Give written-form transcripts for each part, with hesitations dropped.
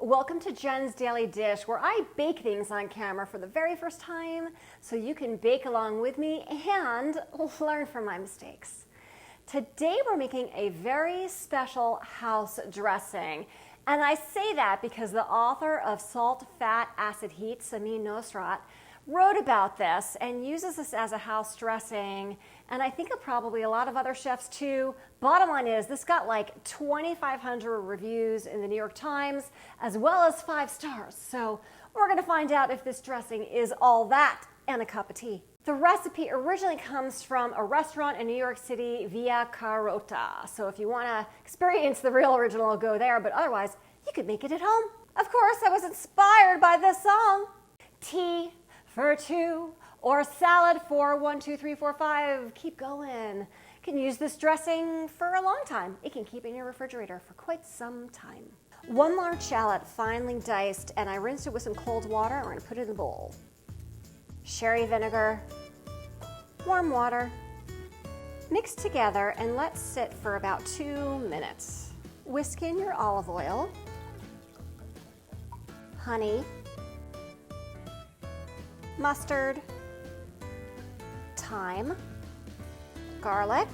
Welcome to Jen's Daily Dish, where I bake things on camera for the very first time so you can bake along with me and learn from my mistakes. Today we're making a very special house dressing. And I say that because the author of Salt, Fat, Acid, Heat, Samin Nosrat, wrote about this and uses this as a house dressing, and I think probably a lot of other chefs too. Bottom line is, this got like 2,500 reviews in the New York Times, as well as 5 stars. So we're gonna find out if this dressing is all that and a cup of tea. The recipe originally comes from a restaurant in New York City, Via Carota. So if you wanna experience the real original, go there, but otherwise, you could make it at home. Of course, I was inspired by this song. Tea for 2, or salad for 1, 2, 3, 4, 5. Keep going. You can use this dressing for a long time. It can keep in your refrigerator for quite some time. 1 large shallot, finely diced, and I rinsed it with some cold water. I'm going to put it in a bowl. Sherry vinegar, warm water. Mix together and let sit for about 2 minutes. Whisk in your olive oil, honey, mustard, thyme, garlic,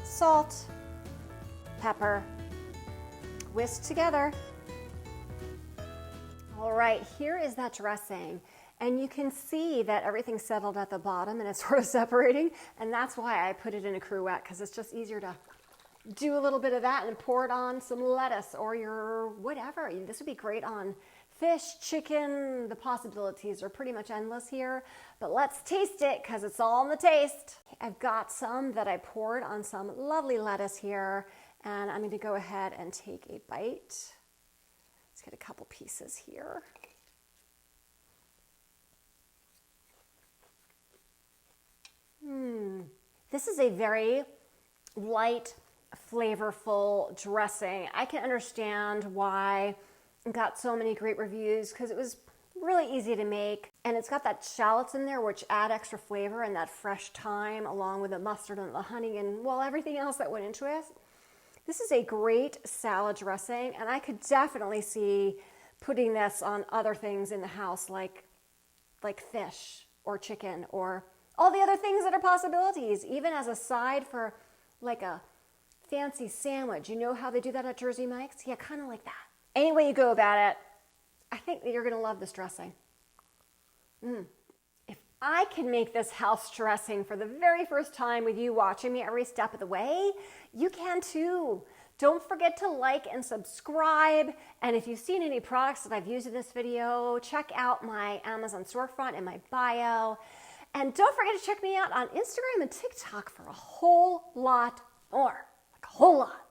salt, pepper. Whisk together. All right, here is that dressing. And you can see that everything's settled at the bottom and it's sort of separating. And that's why I put it in a cruet, because it's just easier to do a little bit of that and pour it on some lettuce or your whatever. This would be great on fish, chicken. The possibilities are pretty much endless here, but let's taste it because it's all in the taste. I've got some that I poured on some lovely lettuce here, and I'm going to go ahead and take a bite. Let's get a couple pieces here. This is a very light, flavorful dressing. I can understand why it got so many great reviews, because it was really easy to make, and it's got that shallots in there which add extra flavor, and that fresh thyme along with the mustard and the honey and, well, everything else that went into it. This is a great salad dressing, and I could definitely see putting this on other things in the house, like fish or chicken or all the other things that are possibilities, even as a side for like a fancy sandwich. You know how they do that at Jersey Mike's? Yeah, kind of like that. Any way you go about it, I think that you're going to love this dressing. If I can make this house dressing for the very first time with you watching me every step of the way, you can too. Don't forget to like and subscribe. And if you've seen any products that I've used in this video, check out my Amazon storefront in my bio. And don't forget to check me out on Instagram and TikTok for a whole lot more. Like a whole lot.